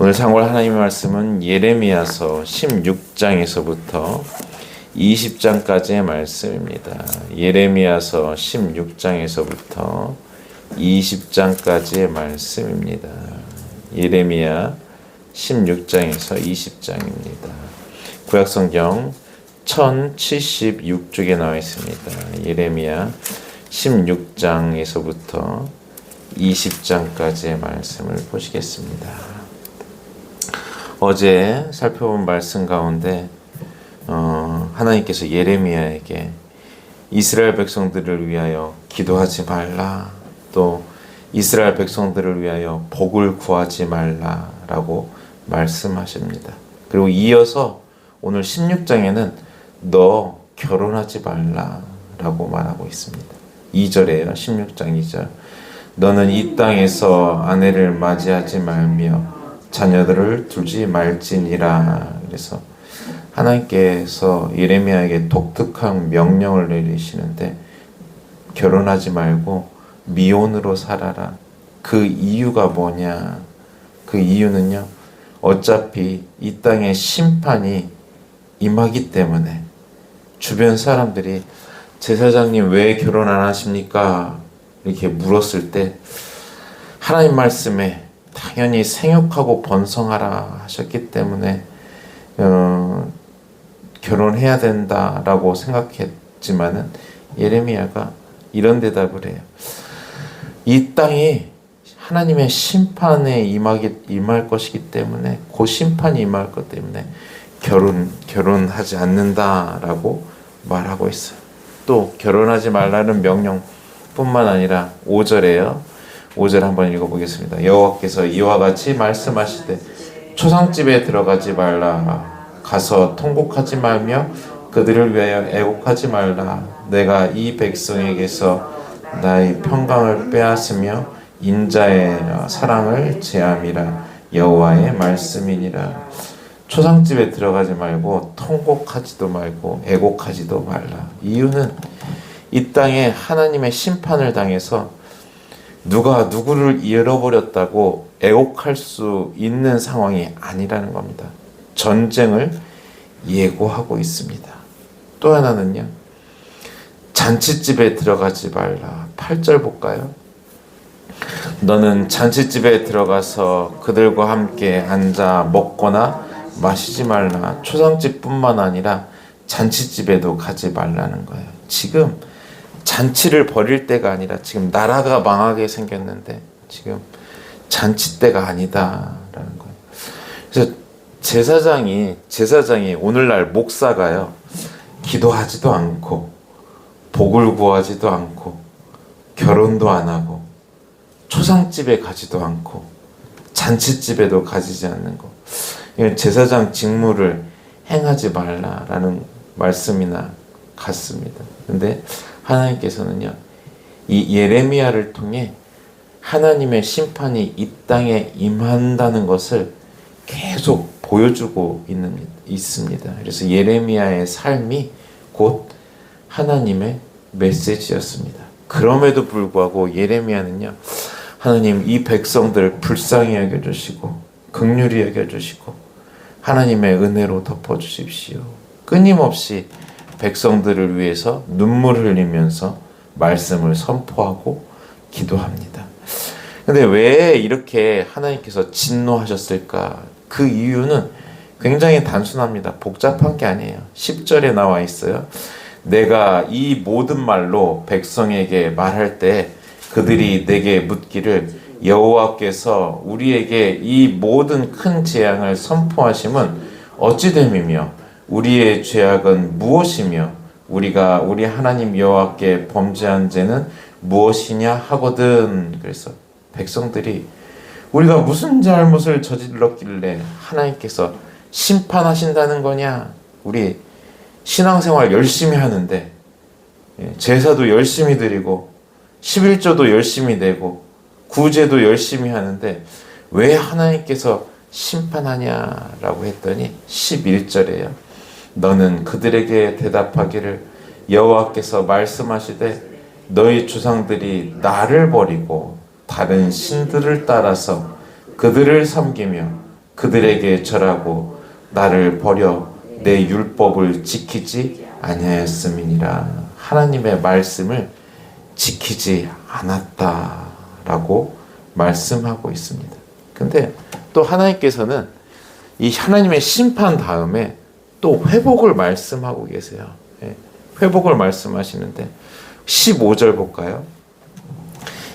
오늘 상고할 하나님의 말씀은 예레미야서 16장에서부터 20장까지의 말씀입니다. 예레미야서 16장에서부터 20장까지의 말씀입니다. 예레미야 16장에서 20장입니다. 구약성경 1076쪽에 나와 있습니다. 예레미야 16장에서부터 20장까지의 말씀을 보시겠습니다. 어제 살펴본 말씀 가운데 하나님께서 예레미야에게 이스라엘 백성들을 위하여 기도하지 말라, 또 이스라엘 백성들을 위하여 복을 구하지 말라라고 말씀하십니다. 그리고 이어서 오늘 16장에는 너 결혼하지 말라라고 말하고 있습니다. 2절에요. 16장 2절. 너는 이 땅에서 아내를 맞이하지 말며 자녀들을 두지 말지니라. 그래서 하나님께서 예레미야에게 독특한 명령을 내리시는데 결혼하지 말고 미혼으로 살아라. 그 이유가 뭐냐? 그 이유는요, 어차피 이 땅에 심판이 임하기 때문에 주변 사람들이 제사장님 왜 결혼 안 하십니까? 이렇게 물었을 때 하나님 말씀에 당연히 생육하고 번성하라 하셨기 때문에 결혼해야 된다라고 생각했지만은 예레미야가 이런 대답을 해요. 이 땅이 하나님의 심판에 임할 것이기 때문에 그 심판이 임할 것 때문에 결혼하지 않는다라고 말하고 있어요. 또 결혼하지 말라는 명령뿐만 아니라 5절에요. 5절 한번 읽어보겠습니다. 여호와께서 이와 같이 말씀하시되 초상집에 들어가지 말라. 가서 통곡하지 말며 그들을 위하여 애곡하지 말라. 내가 이 백성에게서 나의 평강을 빼앗으며 인자의 사랑을 제함이라. 여호와의 말씀이니라. 초상집에 들어가지 말고 통곡하지도 말고 애곡하지도 말라. 이유는 이 땅에 하나님의 심판을 당해서 누가 누구를 잃어버렸다고 애곡할 수 있는 상황이 아니라는 겁니다. 전쟁을 예고하고 있습니다. 또 하나는요, 잔치집에 들어가지 말라. 8절 볼까요? 너는 잔치집에 들어가서 그들과 함께 앉아 먹거나 마시지 말라. 초상집뿐만 아니라 잔치집에도 가지 말라는 거예요. 지금 잔치를 벌일 때가 아니라 지금 나라가 망하게 생겼는데 지금 잔치 때가 아니다라는 거예요. 그래서 제사장이 오늘날 목사가요, 기도하지도 않고 복을 구하지도 않고 결혼도 안 하고 초상집에 가지도 않고 잔치집에도 가지지 않는 거, 제사장 직무를 행하지 말라라는 말씀이나 같습니다. 근데 하나님께서는요, 이 예레미야를 통해 하나님의 심판이 이 땅에 임한다는 것을 계속 보여주고 있습니다. 그래서 예레미야의 삶이 곧 하나님의 메시지였습니다. 그럼에도 불구하고 예레미야는요, 하나님 이 백성들 불쌍히 여겨주시고 긍휼히 여겨주시고 하나님의 은혜로 덮어주십시오. 끊임없이 백성들을 위해서 눈물 흘리면서 말씀을 선포하고 기도합니다. 근데 왜 이렇게 하나님께서 진노하셨을까? 그 이유는 굉장히 단순합니다. 복잡한 게 아니에요. 10절에 나와 있어요. 내가 이 모든 말로 백성에게 말할 때 그들이 내게 묻기를 여호와께서 우리에게 이 모든 큰 재앙을 선포하심은 어찌 됨이며 우리의 죄악은 무엇이며 우리가 우리 하나님 여호와께 범죄한 죄는 무엇이냐 하거든. 그래서 백성들이 우리가 무슨 잘못을 저질렀길래 하나님께서 심판하신다는 거냐? 우리 신앙생활 열심히 하는데 제사도 열심히 드리고 11조도 열심히 내고 구제도 열심히 하는데 왜 하나님께서 심판하냐라고 했더니 11절에요. 너는 그들에게 대답하기를 여호와께서 말씀하시되 너희 조상들이 나를 버리고 다른 신들을 따라서 그들을 섬기며 그들에게 절하고 나를 버려 내 율법을 지키지 아니하였음이니라. 하나님의 말씀을 지키지 않았다라고 말씀하고 있습니다. 근데 또 하나님께서는 이 하나님의 심판 다음에 또 회복을 말씀하고 계세요. 회복을 말씀하시는데 15절 볼까요?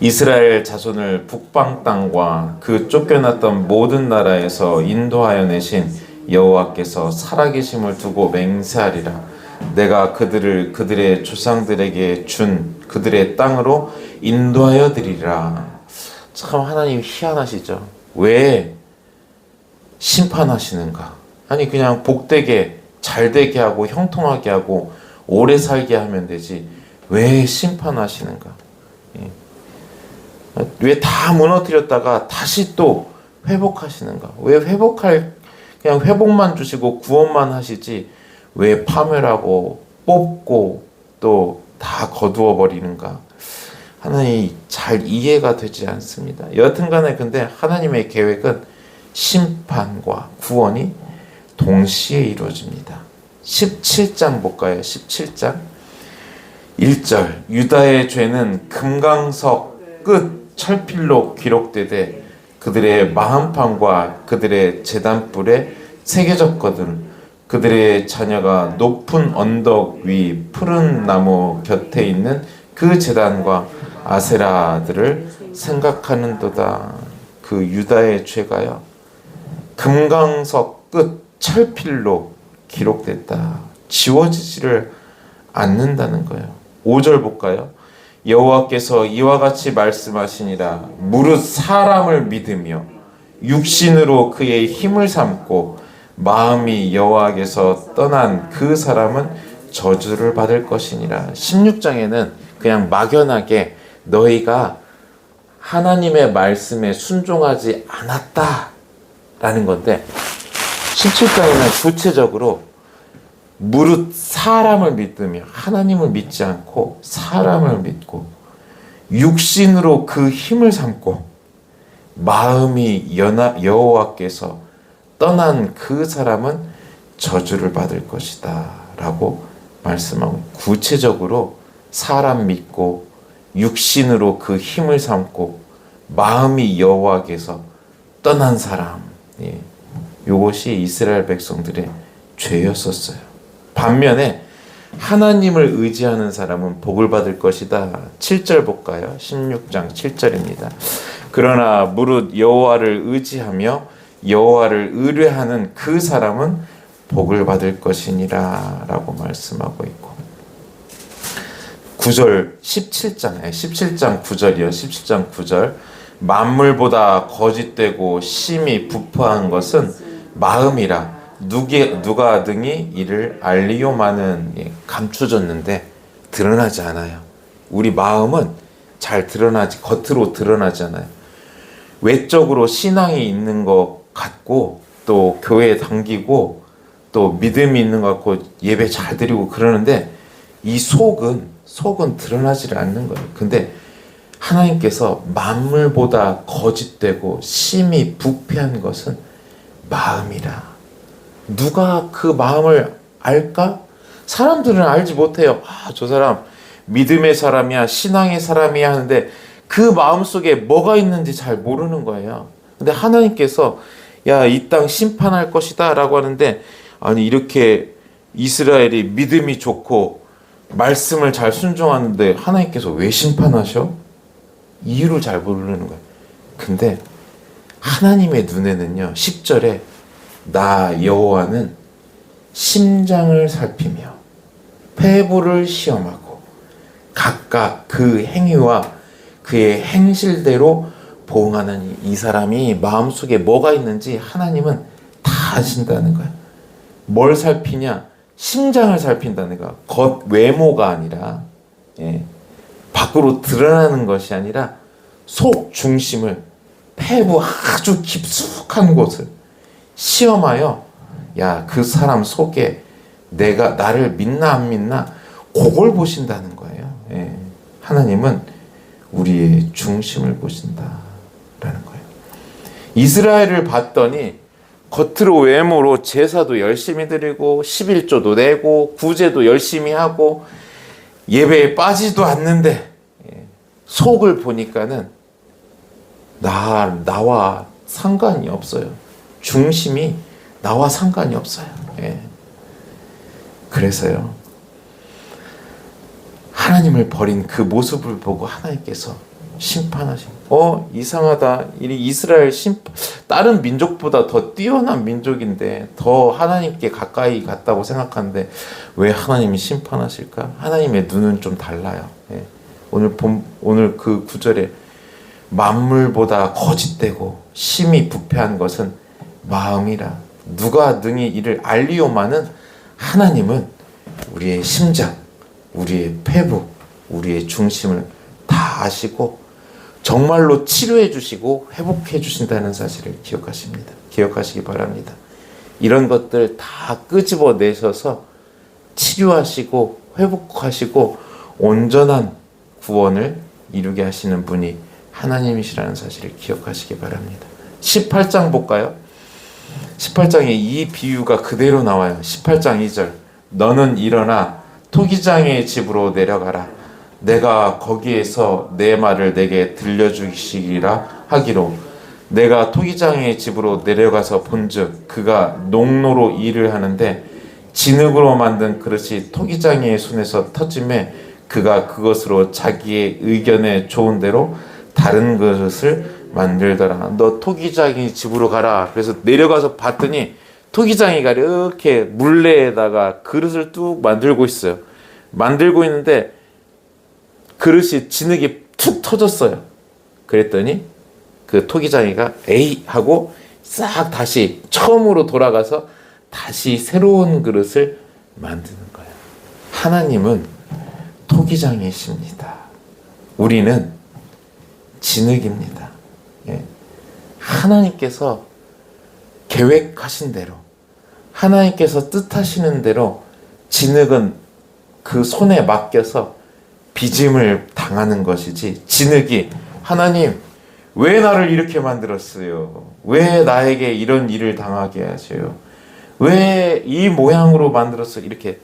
이스라엘 자손을 북방 땅과 그 쫓겨났던 모든 나라에서 인도하여 내신 여호와께서 살아계심을 두고 맹세하리라. 내가 그들을 그들의 조상들에게 준 그들의 땅으로 인도하여 드리라. 참 하나님 희한하시죠. 왜 심판하시는가? 아니 그냥 복되게 잘되게 하고 형통하게 하고 오래 살게 하면 되지 왜 심판하시는가? 왜 다 무너뜨렸다가 다시 또 회복하시는가? 왜 그냥 회복만 주시고 구원만 하시지 왜 파멸하고 뽑고 또 다 거두어 버리는가? 하나님이 잘 이해가 되지 않습니다. 여하튼간에 근데 하나님의 계획은 심판과 구원이 동시에 이루어집니다. 17장 볼까요? 17장 1절 유다의 죄는 금강석 끝 철필로 기록되되 그들의 마음판과 그들의 제단불에 새겨졌거든. 그들의 자녀가 높은 언덕 위 푸른 나무 곁에 있는 그 제단과 아세라들을 생각하는도다. 그 유다의 죄가요 금강석 끝 철필로 기록됐다. 지워지지를 않는다는 거예요. 5절 볼까요? 여호와께서 이와 같이 말씀하시니라. 무릇 사람을 믿으며 육신으로 그의 힘을 삼고 마음이 여호와께서 떠난 그 사람은 저주를 받을 것이니라. 16장에는 그냥 막연하게 너희가 하나님의 말씀에 순종하지 않았다라는 건데 17장에는 구체적으로 무릇 사람을 믿으며 하나님을 믿지 않고 사람을 믿고 육신으로 그 힘을 삼고 마음이 여호와께서 떠난 그 사람은 저주를 받을 것이다 라고 말씀하고 구체적으로 사람 믿고 육신으로 그 힘을 삼고 마음이 여호와께서 떠난 사람, 이것이 이스라엘 백성들의 죄였었어요. 반면에 하나님을 의지하는 사람은 복을 받을 것이다. 7절 볼까요? 16장 7절입니다. 그러나 무릇 여호와를 의지하며 여호와를 의뢰하는 그 사람은 복을 받을 것이니라 라고 말씀하고 있고 9절 17장 9절이요. 17장 9절 만물보다 거짓되고 심히 부패한 것은 마음이라 누가 등이 이를 알리요마는 감추졌는데 드러나지 않아요. 우리 마음은 잘 드러나지 겉으로 드러나지 않아요. 외적으로 신앙이 있는 것 같고 또 교회에 당기고 또 믿음이 있는 것 같고 예배 잘 드리고 그러는데 이 속은 드러나지를 않는 거예요. 근데 하나님께서 만물보다 거짓되고 심히 부패한 것은 마음이라. 누가 그 마음을 알까? 사람들은 알지 못해요. 저 사람 믿음의 사람이야, 신앙의 사람이야 하는데 그 마음속에 뭐가 있는지 잘 모르는 거예요. 근데 하나님께서 이 땅 심판할 것이다 라고 하는데 아니 이렇게 이스라엘이 믿음이 좋고 말씀을 잘 순종하는데 하나님께서 왜 심판하셔? 이유를 잘 모르는 거예요. 근데 하나님의 눈에는요 10절에 나 여호와는 심장을 살피며 폐부를 시험하고 각각 그 행위와 그의 행실대로 보응하는 이 사람이 마음속에 뭐가 있는지 하나님은 다 아신다는 거야. 뭘 살피냐? 심장을 살핀다는 거야. 겉 외모가 아니라 밖으로 드러나는 것이 아니라 속 중심을 폐부 아주 깊숙한 곳을 시험하여 그 사람 속에 내가 나를 믿나 안 믿나 그걸 보신다는 거예요. 하나님은 우리의 중심을 보신다라는 거예요. 이스라엘을 봤더니 겉으로 외모로 제사도 열심히 드리고 11조도 내고 구제도 열심히 하고 예배에 빠지도 않는데 속을 보니까는 나와 상관이 없어요. 중심이 나와 상관이 없어요. 그래서요, 하나님을 버린 그 모습을 보고 하나님께서 심판하신, 이상하다. 이스라엘 다른 민족보다 더 뛰어난 민족인데 더 하나님께 가까이 갔다고 생각하는데 왜 하나님이 심판하실까? 하나님의 눈은 좀 달라요. 오늘 그 구절에 만물보다 거짓되고 심히 부패한 것은 마음이라 누가 능히 이를 알리오마는 하나님은 우리의 심장, 우리의 폐부, 우리의 중심을 다 아시고 정말로 치료해 주시고 회복해 주신다는 사실을 기억하시기 바랍니다. 이런 것들 다 끄집어내셔서 치료하시고 회복하시고 온전한 구원을 이루게 하시는 분이 하나님이시라는 사실을 기억하시기 바랍니다. 18장 볼까요? 18장에 이 비유가 그대로 나와요. 18장 2절, 너는 일어나 토기장의 집으로 내려가라. 내가 거기에서 내 말을 내게 들려주시리라 하기로, 내가 토기장의 집으로 내려가서 본즉 그가 농로로 일을 하는데 진흙으로 만든 그릇이 토기장의 손에서 터짐에 그가 그것으로 자기의 의견에 좋은 대로 다른 그릇을 만들더라. 너 토기장의 집으로 가라. 그래서 내려가서 봤더니 토기장이가 이렇게 물레에다가 그릇을 뚝 만들고 있어요. 만들고 있는데 그릇이 진흙이 툭 터졌어요. 그랬더니 그 토기장이가 에이 하고 싹 다시 처음으로 돌아가서 다시 새로운 그릇을 만드는 거예요. 하나님은 토기장이십니다. 우리는 진흙입니다. 하나님께서 계획하신 대로, 하나님께서 뜻하시는 대로 진흙은 그 손에 맡겨서 빚음을 당하는 것이지, 진흙이 하나님 왜 나를 이렇게 만들었어요? 왜 나에게 이런 일을 당하게 하셔요? 왜 이 모양으로 만들었어요? 이렇게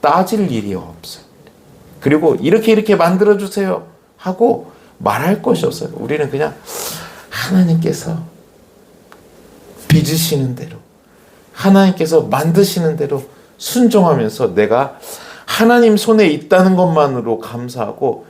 따질 일이 없어요. 그리고 이렇게 만들어주세요 하고 말할 것이 없어요. 우리는 그냥 하나님께서 빚으시는 대로, 하나님께서 만드시는 대로 순종하면서 내가 하나님 손에 있다는 것만으로 감사하고,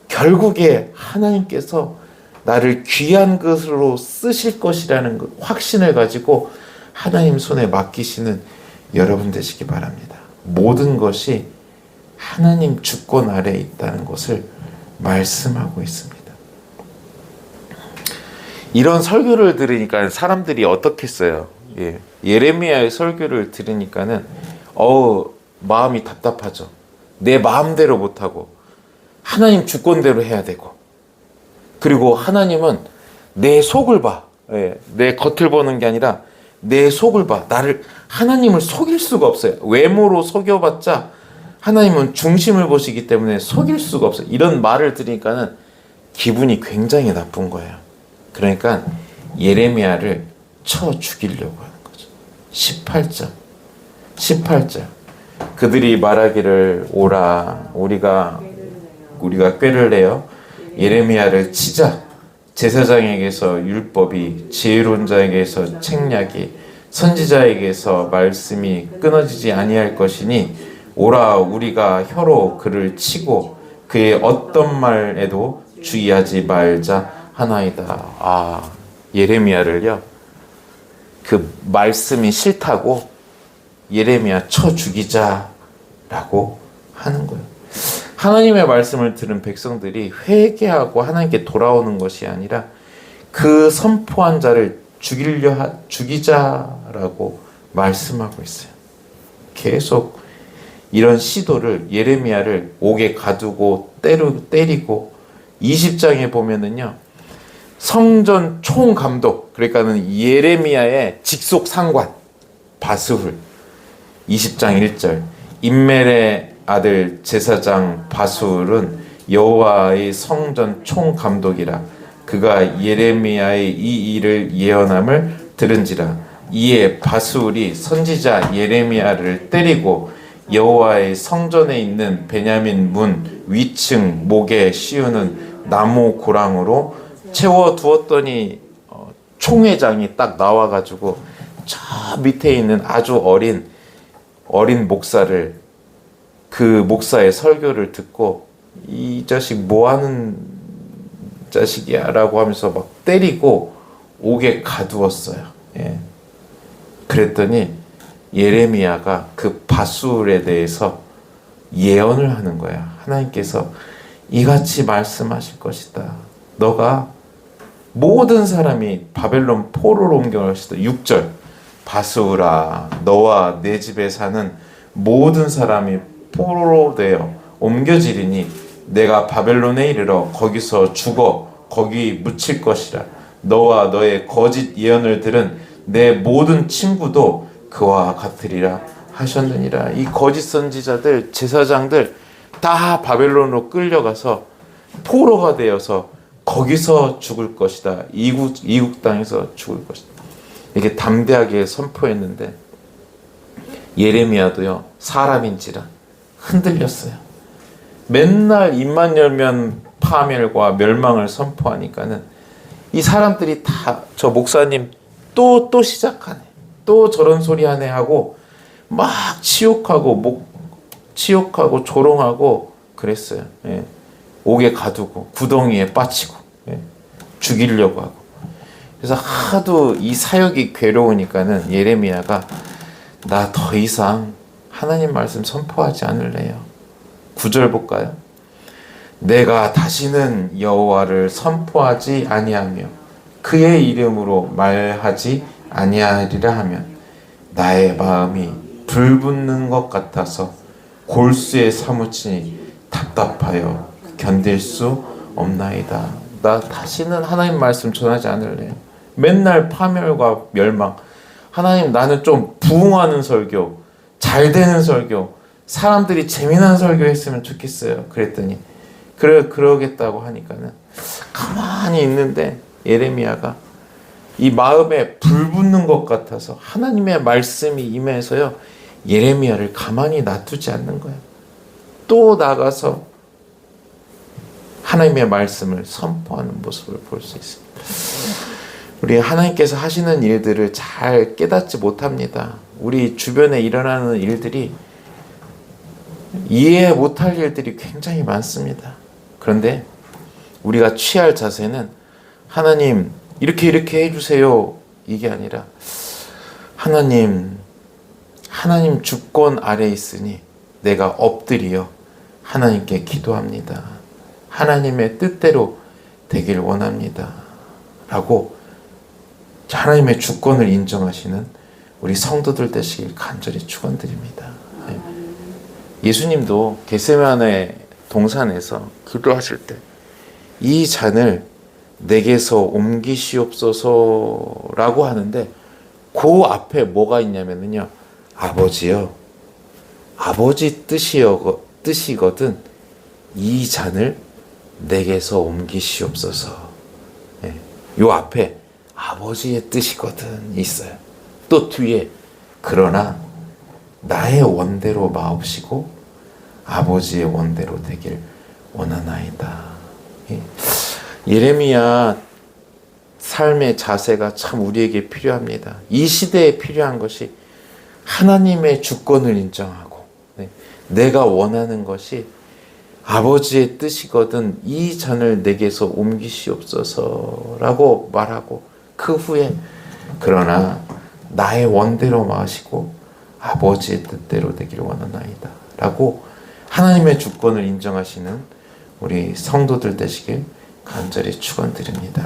결국에 하나님께서 나를 귀한 것으로 쓰실 것이라는 확신을 가지고 하나님 손에 맡기시는 여러분 되시기 바랍니다. 모든 것이 하나님 주권 아래에 있다는 것을 말씀하고 있습니다. 이런 설교를 들으니까 사람들이 어떻겠어요? 예레미야의 설교를 들으니까는 마음이 답답하죠. 내 마음대로 못하고 하나님 주권대로 해야 되고, 그리고 하나님은 내 속을 봐. 내 겉을 보는 게 아니라 내 속을 봐. 하나님을 속일 수가 없어요. 외모로 속여봤자 하나님은 중심을 보시기 때문에 속일 수가 없어요. 이런 말을 들으니까는 기분이 굉장히 나쁜 거예요. 그러니까 예레미야를 쳐 죽이려고 하는 거죠. 18절. 그들이 말하기를 오라, 우리가 꾀를 내어 예레미야를 치자. 제사장에게서 율법이, 지혜로운 자에게서 책략이, 선지자에게서 말씀이 끊어지지 아니할 것이니 오라, 우리가 혀로 그를 치고 그의 어떤 말에도 주의하지 말자 하나이다. 예레미야를요, 그 말씀이 싫다고 예레미야 쳐 죽이자라고 하는 거예요. 하나님의 말씀을 들은 백성들이 회개하고 하나님께 돌아오는 것이 아니라 그 선포한 자를 죽이자라고 말씀하고 있어요. 계속 이런 시도를, 예레미야를 옥에 가두고 때리고, 20장에 보면은요, 성전 총감독, 그러니까는 예레미야의 직속 상관 바스훌, 20장 1절, 임멜의 아들 제사장 바스훌은 여호와의 성전 총감독이라. 그가 예레미야의 이 일을 예언함을 들은지라. 이에 바술이 선지자 예레미야를 때리고 여호와의 성전에 있는 베냐민 문 위층 목에 씌우는 나무 고랑으로 채워 두었더니 총회장이 딱 나와가지고 저 밑에 있는 아주 어린 목사를, 그 목사의 설교를 듣고 이 자식 뭐하는 자식이야 라고 하면서 막 때리고 옥에 가두었어요. 예. 그랬더니 예레미야가 그 바술에 대해서 예언을 하는 거야. 하나님께서 이같이 말씀하실 것이다. 너가 모든 사람이 바벨론 포로로 옮겨갈 것이다. 6절 바술아 너와 내 집에 사는 모든 사람이 포로로 되어 옮겨지리니 내가 바벨론에 이르러 거기서 죽어 거기 묻힐 것이라. 너와 너의 거짓 예언을 들은 내 모든 친구도 그와 같으리라 하셨느니라. 이 거짓 선지자들, 제사장들 다 바벨론으로 끌려가서 포로가 되어서 거기서 죽을 것이다. 이국 땅에서 죽을 것이다. 이렇게 담대하게 선포했는데 예레미야도요 사람인지라 흔들렸어요. 맨날 입만 열면 파멸과 멸망을 선포하니까는 이 사람들이 다 저 목사님 또 시작하네, 또 저런 소리 하네 하고 막 치욕하고 조롱하고 그랬어요. 예. 옥에 가두고 구덩이에 빠치고, 예. 죽이려고 하고. 그래서 하도 이 사역이 괴로우니까는 예레미야가 나 더 이상 하나님 말씀 선포하지 않을래요. 9절 볼까요? 내가 다시는 여호와를 선포하지 아니하며 그의 이름으로 말하지 아니하리라 하면 나의 마음이 불붙는 것 같아서 골수에 사무치니 답답하여 견딜 수 없나이다. 나 다시는 하나님 말씀 전하지 않을래요. 맨날 파멸과 멸망. 하나님 나는 좀 부흥하는 설교, 잘 되는 설교, 사람들이 재미난 설교 했으면 좋겠어요. 그랬더니 그러겠다고 하니까는 가만히 있는데 예레미야가 이 마음에 불붙는 것 같아서 하나님의 말씀이 임해서요 예레미야를 가만히 놔두지 않는 거예요. 또 나가서 하나님의 말씀을 선포하는 모습을 볼 수 있습니다. 우리 하나님께서 하시는 일들을 잘 깨닫지 못합니다. 우리 주변에 일어나는 일들이 이해 못할 일들이 굉장히 많습니다. 그런데 우리가 취할 자세는 하나님 이렇게 해주세요 이게 아니라 하나님 주권 아래 있으니 내가 엎드려 하나님께 기도합니다. 하나님의 뜻대로 되길 원합니다 라고 하나님의 주권을 인정하시는 우리 성도들 되시길 간절히 축원드립니다. 예수님도 겟세마네 동산에서 기도하실 때 이 잔을 내게서 옮기시옵소서라고 하는데 그 앞에 뭐가 있냐면요 아버지요 아버지 뜻이거든 이 잔을 내게서 옮기시옵소서. 요 앞에 아버지의 뜻이거든 있어요. 또 뒤에 그러나 나의 원대로 마옵시고 아버지의 원대로 되길 원하나이다. 예레미야 삶의 자세가 참 우리에게 필요합니다. 이 시대에 필요한 것이 하나님의 주권을 인정하고 내가 원하는 것이 아버지의 뜻이거든 이 잔을 내게서 옮기시옵소서라고 말하고 그 후에 그러나 나의 원대로 마시고 아버지의 뜻대로 되기를 원하나이다 라고 하나님의 주권을 인정하시는 우리 성도들 되시길 간절히 축원드립니다.